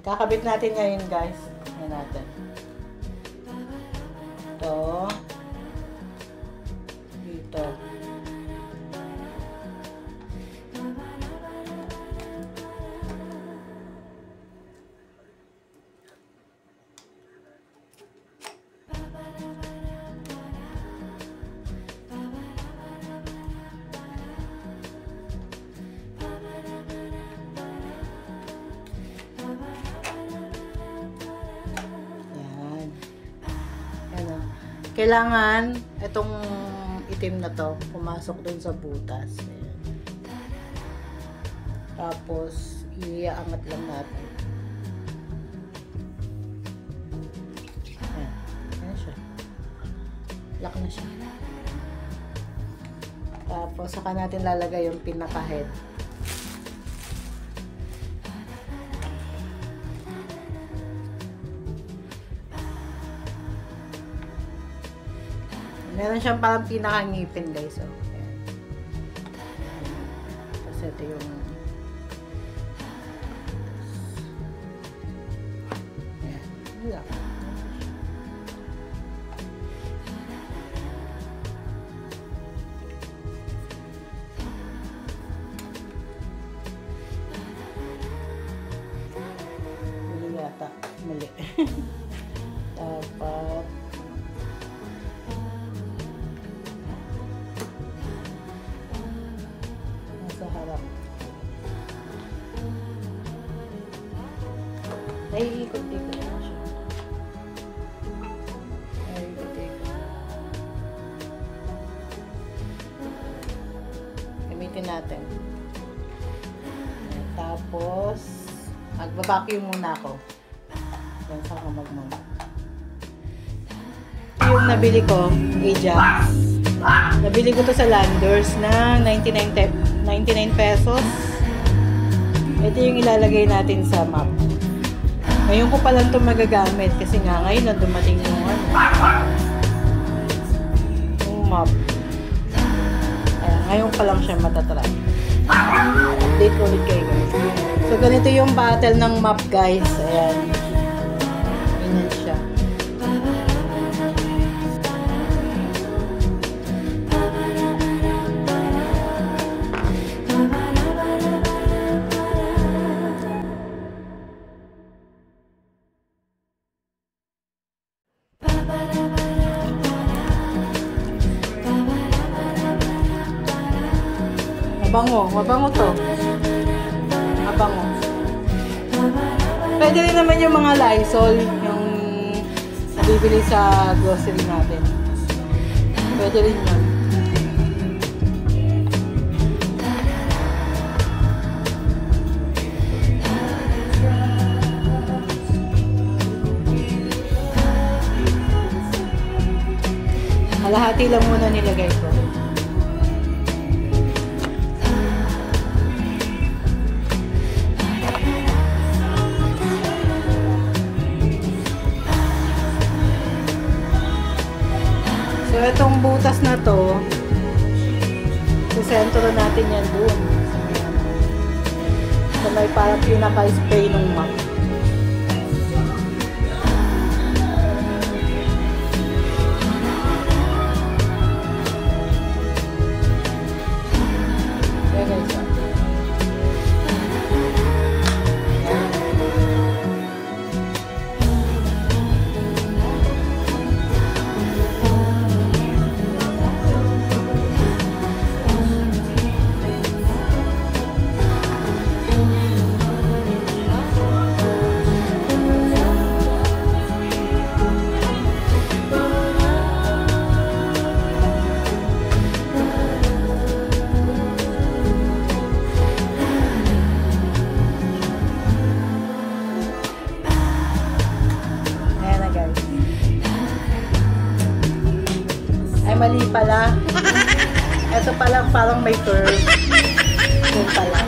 Kakabit natin ngayon, guys. Ayan natin. Ito. Dito. Kailangan itong itim na to pumasok dun sa butas. Ayan. Tapos iaangat lang natin. Ayan. Ayan siya. Lock na siya. Tapos saka natin lalagay yung pinaka-head. Meron siyang parang pinakangipin, guys. So, ayan. Tapos ito yung ayan. Wala. Mali yata. Mali. Dapat ay, ikot-ikot na siya. Ay, ikot-ikot. Gamitin natin. Tapos, magbabacuum muna ako. Yan, saka mag-mama. Yung nabili ko, Ajax. Nabili ko to sa Landers na 99 pesos. Ito yung ilalagay natin sa map. Ngayon ko pa lang ito magagamit kasi nga ngayon na dumating yung yung map. Kaya ngayon pa lang siya matatry. Update ulit kayo, guys. So ganito yung battle ng map, guys. Ayan. Ganyan siya. Mabango to. Mabango. Pwede rin naman yung mga Lysol, yung nabibili sa grocery natin. Pwede rin yun. Kalahati lang muna nilagay ko. So, itong butas na to, sisentro natin yan doon. So, may parang pinaka-spray ng map. Mali pala. Ito pala parang may curve. Ito pala.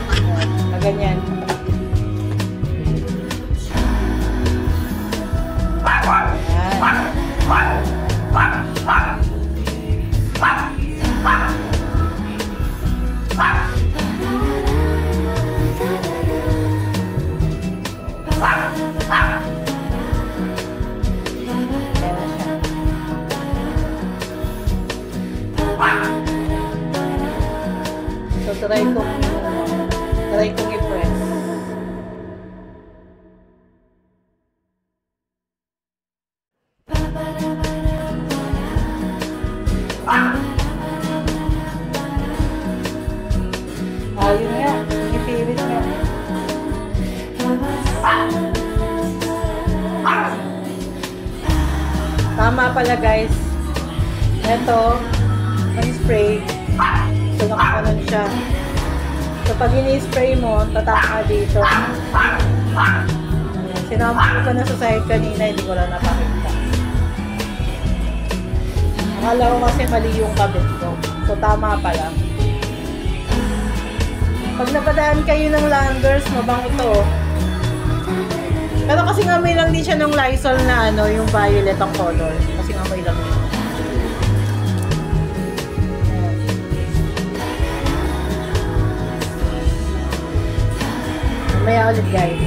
Ganyan. Ayan. Tama pala guys. Ito, ang spray. So, nakakanon siya. So, pag ini-spray mo, tataka dito. Sinama ko na sa side kanina, hindi ko lang napakita. Akala ko kasi mali yung kabit ko. So, tama pala. Pag napadaan kayo ng Landers, mabango to. Pero kasi nga may lang din siya ng Lysol na ano, yung violet ang color. Kasi nga may lang din. Mamaya ulit guys.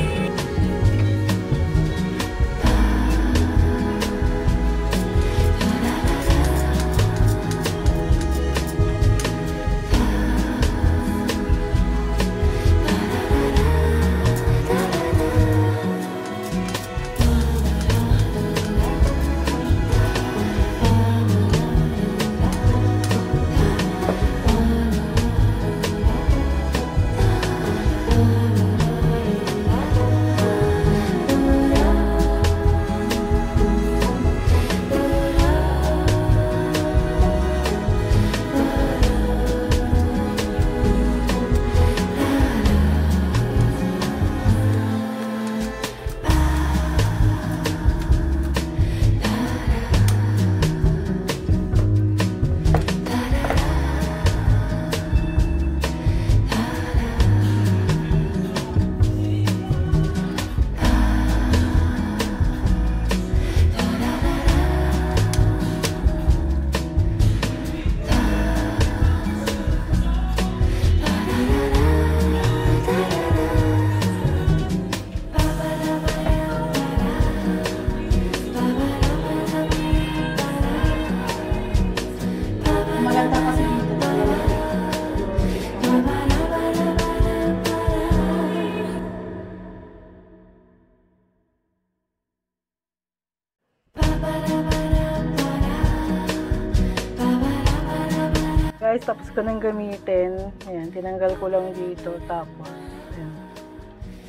Guys, tapos ko nang gamitin. Ayan, tinanggal ko lang dito. Tapos, ayan,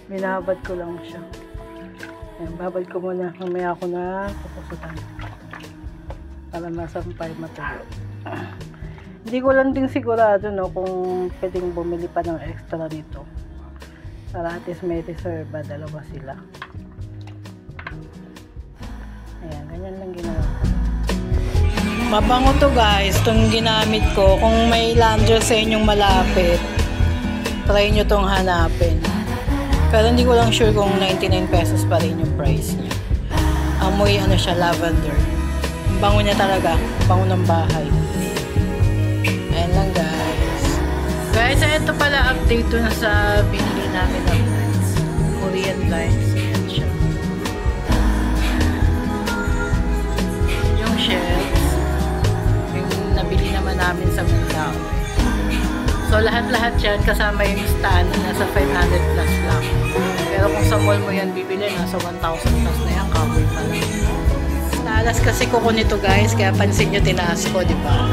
binabad ko lang siya. Ayan, babad ko muna. Mamaya ako na pupusutan. Para masampay matuloy. Hindi ko lang din sigurado, no, kung pwedeng bumili pa ng extra nito. Para at least may reserva. Dalawa sila. Ayan, ganyan lang ginawa ko. Mabango to guys, itong ginamit ko. Kung may Landers sa inyong malapit, try nyo tong hanapin. Pero hindi ko lang sure kung 99 pesos pa rin yung price niya. Amoy ano siya, lavender. Ang bango niya talaga, bango ng bahay. Ayan lang guys. Guys, ito pala update to na sa binili namin ng blinds. Korean blinds. Ayan siya. Yung shelves. Nabili naman namin sa Mindao. So, lahat-lahat yan, kasama yung stand, nasa 500 plus lang. Pero kung sa mall mo yan bibili, nasa 1,000 plus na yan, cover pa lang. Talas kasi ko nito guys, kaya pansin nyo tinaas ko, di ba?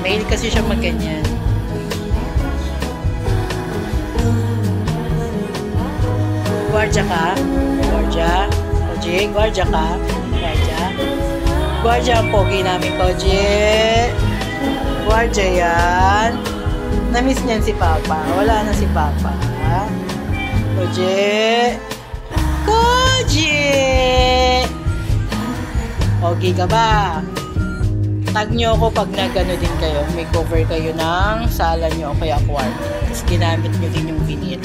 Mail kasi siya magganyan. Guardia ka? Guardia? Koji, guardia ka? Guardia? Guardia ang pogi namin, Koji. Guardia yan. Namiss niyan si Papa. Wala na si Papa. Koji. Koji! Pogi ka ba? Tag nyo ako pag nagano din kayo. May cover kayo ng sala nyo o kaya kwarto. Tapos ginamit nyo din yung vinyl.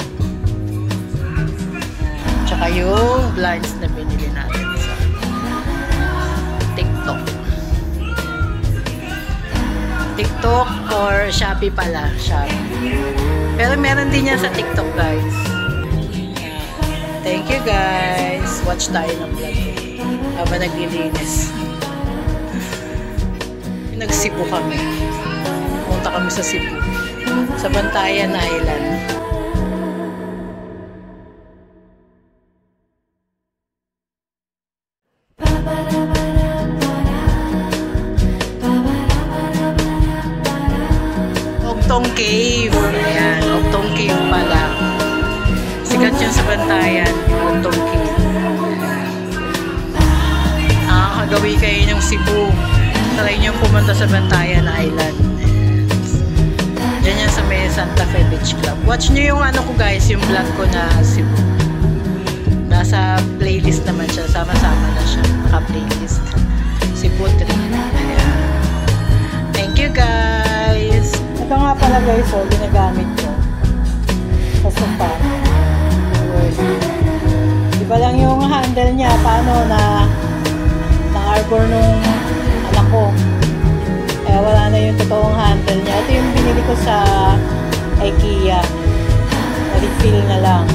Tsaka yung blinds na binili natin sa TikTok or Shopee pala. Shopee. Pero meron din yan sa TikTok guys. Thank you guys. Watch tayo ng vlog habang naglilinis. Nagsipo kami. Punta kami sa Cebu. Sa Bantayan Island. Ogtong Cave. Ayan, Ogtong Cave pala. Sikat yun sa Bantayan, Ogtong Cave. gagawi kayo ng Cebu, try nyo pumunta sa Bantayan Island. Diyan yan sa may Santa Fe Beach Club. Watch nyo yung ano ko guys, yung vlog ko na Cebu. Nasa playlist naman siya, sama-sama na siya, naka-playlist. Cebu trip. Ayan. Thank you guys! Ito nga pala guys, ginagamit ko. Sa sofa. Iba lang yung handle niya, paano na-arbor nung anak ko. Kaya wala na yung totoong handle niya. Ito yung binili ko sa IKEA. Na-refill na lang.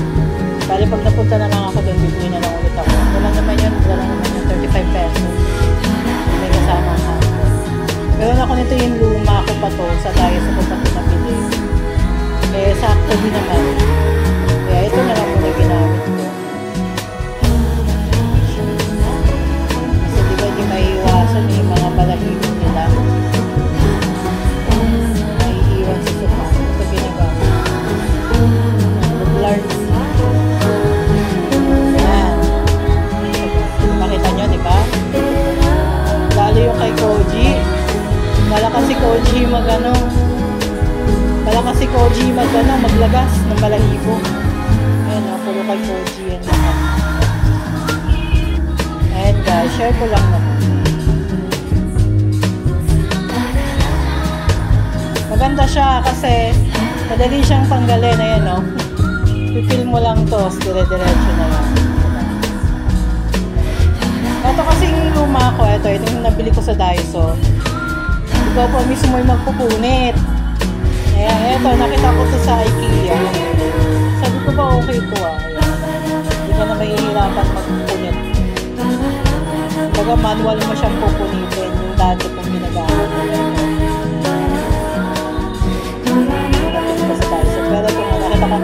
Bali pag napunta na lang ako doon, bibili na lang ulit ako. Wala naman yun, 35 pesos. May kasama ang handle. Meron ako nito yung luma ko pa to, sa tayo sa ko pa ito nabili. Eh, sakto din naman. Kaya ito na lang muna ginamit ko. Kasi diba di maiiwasan yung mga balahibo nila. Naiiwan sa sopa. Ito ginagamit. Large. Ayan. Makita nyo, diba? Lalo yung kay Koji. Malakas si Koji maglagas ng balahibo. Ayan o, puro kay Koji yan naman. Ayan guys, share ko lang naman. Maganda siya kasi madali siyang tanggalin. Ayan o, pipil mo lang to, dire-diretso na lang. Ito kasi yung luma ko, ito yung nabili ko sa Daiso. Ikaw po mismo yung magpupunit. Ayan, eto, nakita ko to sa IKEA. Sabi ko ba okay ito Hindi ka na mahihirapan magpupunit. Baga manual mo siyang pupunitin. Yung dati kong ginagamit. Nakita ko sa Daiso. Pero ito nga, nakita ko.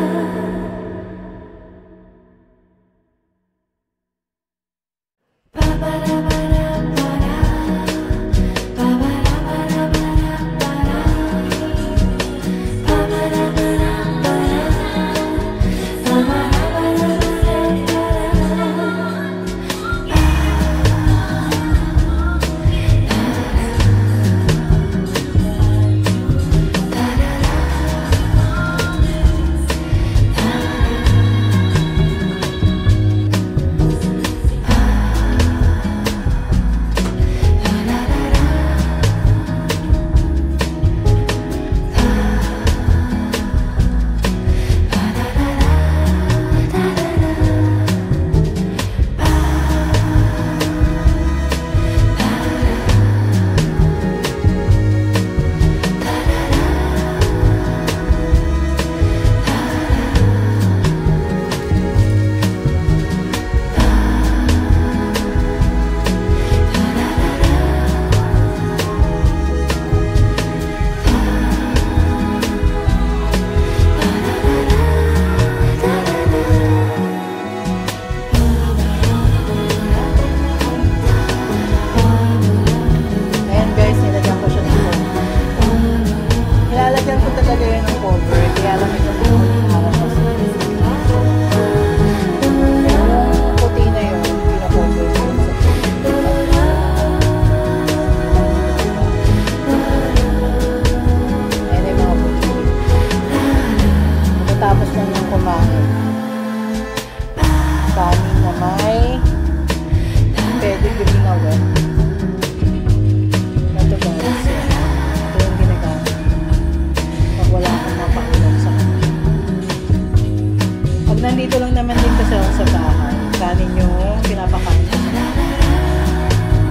Nandito lang naman din kasi ako sa bahay. Kanin yung pinapakain ko.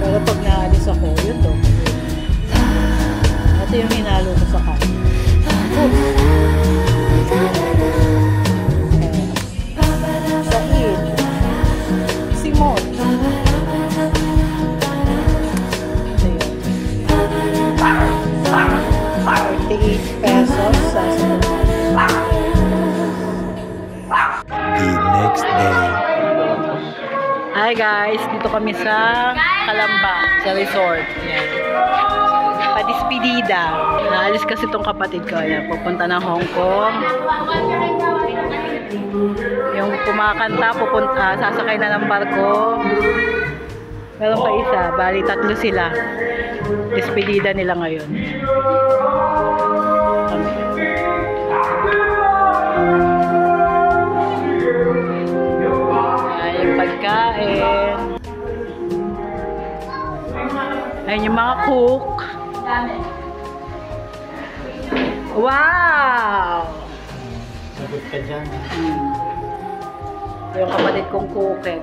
Pero pag naalis ako, yun to. Ito yung hinalo ko sa kanin. Said. Simon. Ito yun. 48 pesos sa next day. Hi guys, dito kami sa Calamba, sa resort. Ayan. Padispedida. Naalis kasi itong kapatid ko. Ayan, pupunta ng Hong Kong. Yung kumakanta, sasakay na ng barko. Meron pa isa. Bali, tatlo sila. Despedida nila ngayon. Ayan yung pagkain. Ayan yung mga cook. Wow! Sagot ka dyan. Yung kapatid kong cooked.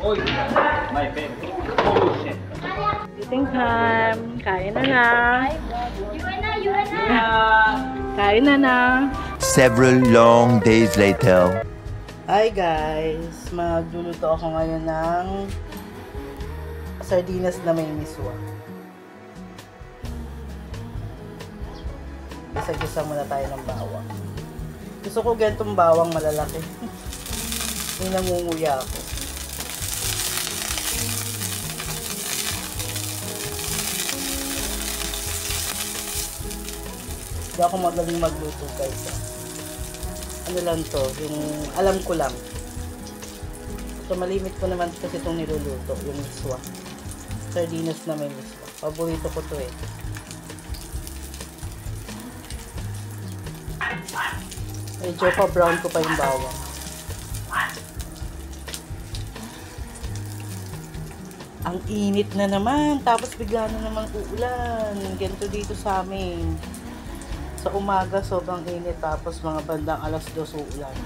Oy, my favorite. Oh, shit. Eating time. Kain na na. Kain na na. Several long days later. Hi guys! Magluluto ako ngayon ng sardinas na may miswa. Isa-gisa muna tayo ng bawang. Gusto ko ganitong bawang malalaki. Yung nangunguya ako. Hindi ako magaling magluto guys. Ano lang to, yung alam ko lang. So malimit ko naman kasi itong niluluto, yung miswa. Sardinas na may miswa. Paborito ko to eh. Medyo pa-brown ko pa yung bawang. Ang init na naman, tapos bigla na naman uulan. Ganito dito sa amin. Sa umaga, sobrang init. Tapos mga bandang 2:00 uulan.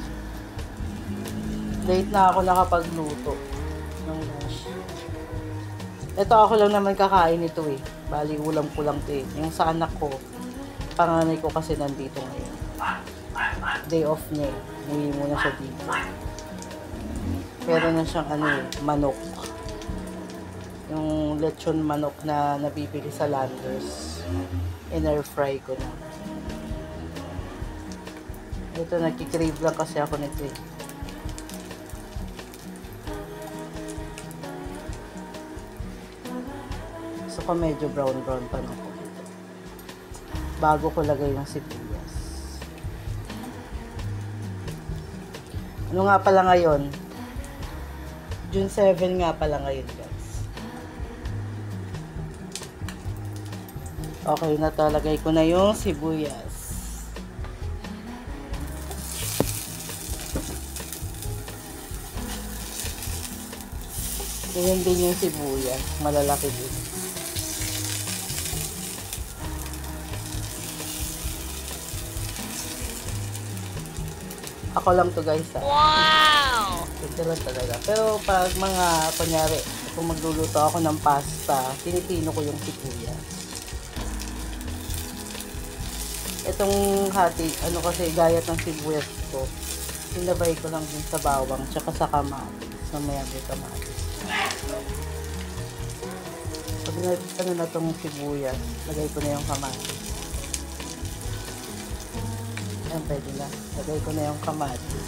Late na ako nakapagluto ng lunch. Ito ako lang naman kakain ito eh. Bali, ulam ko lang ito eh. Yung sa anak ko, panganay ko kasi nandito ngayon. Day off niya eh. Uwi muna siya dito. Pero na siyang manok. Yung lechon manok na nabibili sa Landers. In-air fry ko na. Ito, nagkikrave lang kasi ako nito eh. Gusto ko medyo brown-brown pa ng ito. Bago ko lagay yung sibuyas. Ano nga pala ngayon? June 7 nga pala ngayon guys. Okay na to. Lagay ko na yung sibuyas. Ganyan din yung sibuyas. Malalaki din. Ako lang to guys ha. Wow! Ito lang talaga. Pero pag mga, kunyari, kung magluluto ako ng pasta, tinipino ko yung sibuyas. Itong hati, kasi gayat ng sibuyas ko, sinabay ko lang din sa bawang, tsaka sa kamatis. Mamaya may kamatis. Pag na itong sibuyas, lagay ko na yung kamatis. Ayan, pwede na. Lagay ko na yung kamatis.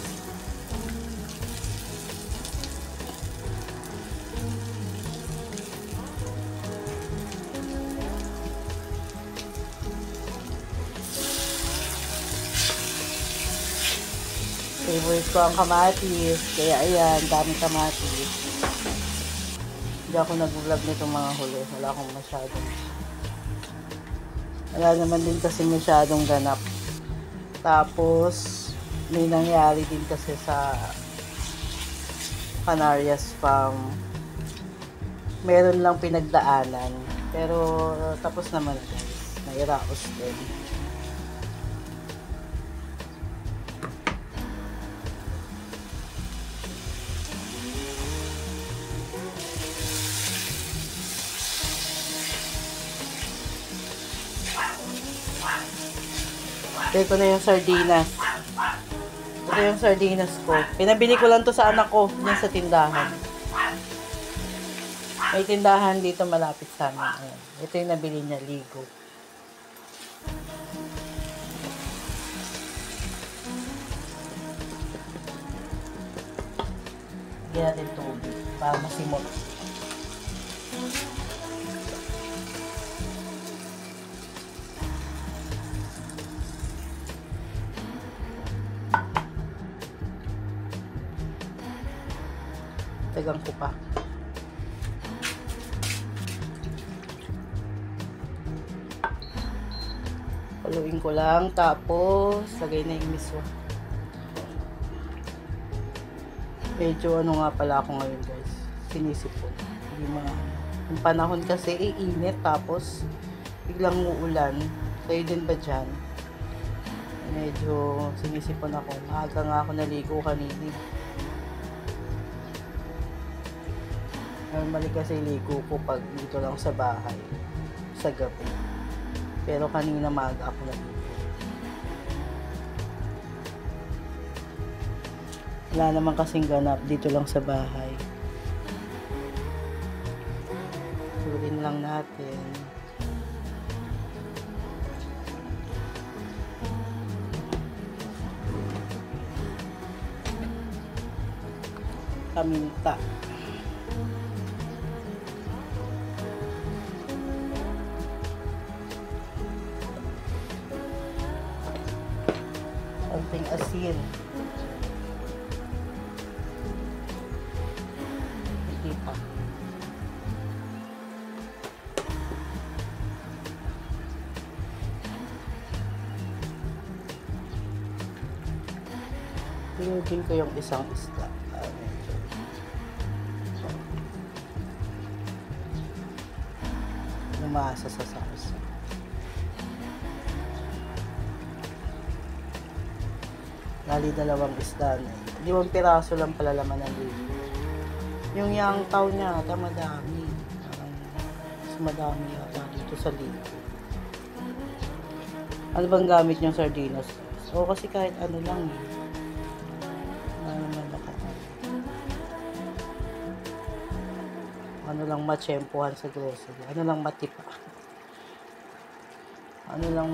Favorite ko ang kamatis. Kaya ayan, daming kamatis. Hindi ako nag-vlog nitong mga huli. Wala akong masyadong. Wala naman din kasi masyadong ganap. Tapos, may nangyari din kasi sa Canarias Farm. Meron lang pinagdaanan. Pero, tapos naman guys. Nairaos din. Lagay ko na yung sardinas. Ito yung sardinas ko. Pinabili ko lang to sa anak ko dyan sa tindahan. May tindahan dito malapit sa amin. Ayan. Ito yung nabili niya, Ligo. Lagyan natin tubig para masimot. Dagdagan ko pa. Paluin ko lang, tapos lagay na yung miso. Medyo ano nga pala ako ngayon guys, sinisipon. Hindi yung panahon kasi init, tapos biglang uulan. Kayo din ba dyan? Medyo sinisipon ako. Maaga nga ako naligo kanina. Normally kasi ligo ko pag dito lang sa bahay, sa gabi. Pero kanina maaga ako naligo. Wala naman kasing ganap dito lang sa bahay. Tuloyin lang natin. Paminta. Konting asin. Hindi pa. Pinugin ko yung isang isda. Lumasa sa sarsa. Lali dalawang isda na. 5 piraso lang pala laman ng ligo. Yung yang tao niya, ata madami. Mas madami ata dito sa ligo. Ano bang gamit yung sardinas? O kasi kahit ano lang eh. Ano lang matsyempohan sa grocery. Ano lang matipa. Ano lang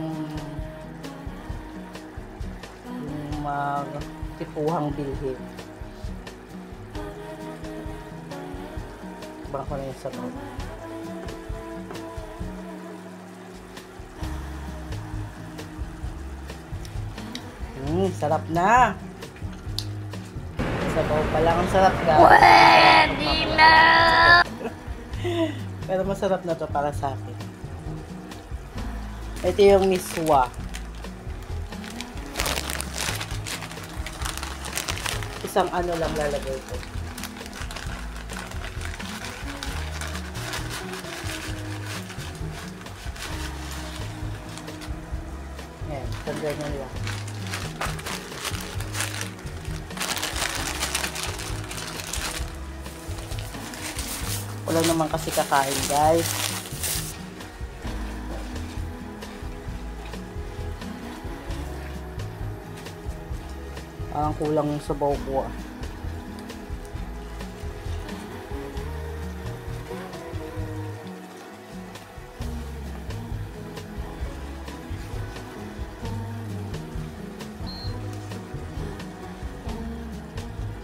yung magtipuhang bilhin. Baka na yung sabaw. Sarap na. Sabaw pa lang ang sarap guys. Pwede na! Pero masarap na to para sa akin. Ito yung miswa. Isang ano lang lalagay ko. Ayan, isang ganyan lang. Wala naman kasi kakain guys. Parang kulang yung sabaw ko ah.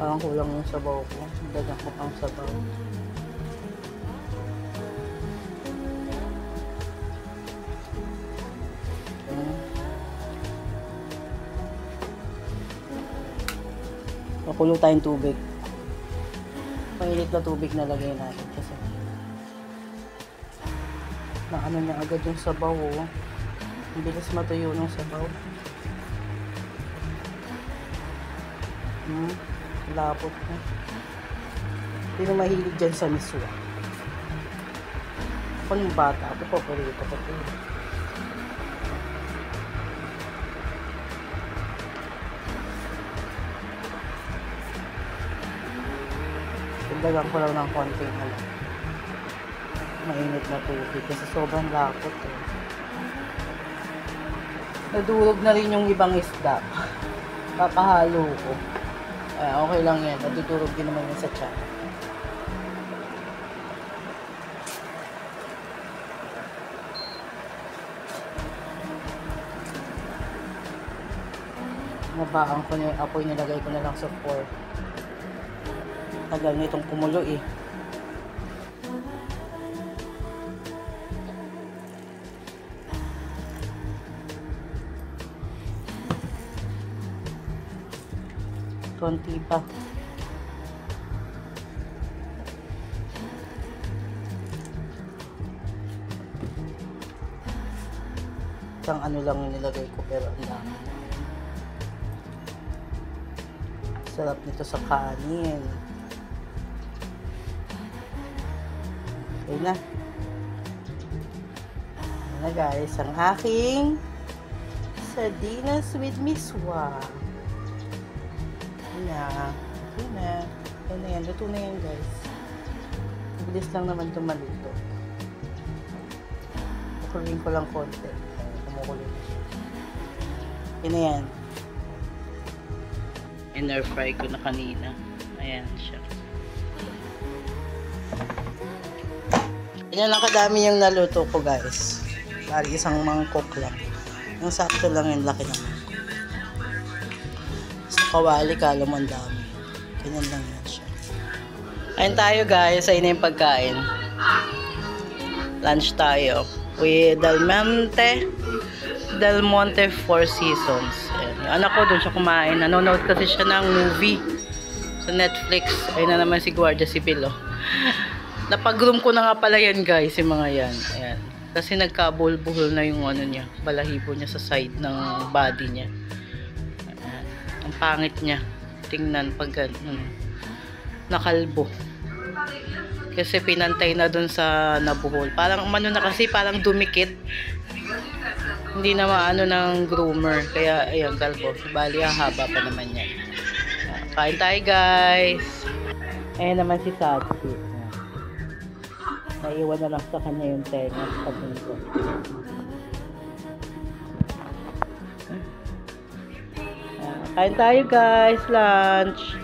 Parang kulang yung sabaw ko. Dagan ko pang sabaw. Makulo tayong tubig. Pangilit na tubig na lagay natin kasi naano niya agad yung sabaw oh. Ang bilis matuyo ng sabaw. Lapot na. Hindi na mahilig dyan sa miswa. Ako yung bata. Ako paborito ko ito. Dagan ko lang ng konting mainit na tubig kasi sobrang lapot eh. Nadurog na rin yung ibang isda. Kakahalo ko. Okay lang yan. Nadudurog din naman yun sa tiyan. Nabaan ko na yung apoy, nilagay ko na lang sa 4. Tagal na itong kumulo eh. Konti pa. Isang ano lang nilagay ko pero ang dami. Sarap nito sa kanin. Okay na. Ayan na guys, ang aking sardinas with miswa. Ayan na. Okay na. Ayan na yan. Luto na yan guys. Mabilis lang naman ito maluto. Kukuloyin ko lang konti. Kumukuloy na siya. Ayan na yan. In-air fry ko na kanina. Ayan siya. Yan lang kadami yung naluto ko guys. Bali isang mangkok lang. Yung sakto lang yung laki naman. Sa kawali kala mo ang dami. Ganyan lang yan siya. Ayun tayo guys. Ayun na yung pagkain. Lunch tayo. With Del Monte Four Seasons. Ayan. Yung anak ko doon siya kumain. Nanonood kasi siya ng movie sa Netflix. Ayun na naman si Guardia Civil. Oh. Napag-room ko na nga pala yan guys. Yung mga yan. Ayan. Kasi nagkabuhol-buhol na yung ano niya. Balahibo niya sa side ng body niya. Ayan. Ang pangit niya. Tingnan pag nakalbo. Kasi pinantay na dun sa nabuhol. Parang umano na kasi parang dumikit. Hindi na maano ng groomer. Kaya ayan kalbo. Bali haba pa naman yan. Kain tayo guys. Ayan naman si Satsi. Naiwan na lang sa kanya yung tenga sa ko. Kain tayo guys. Lunch.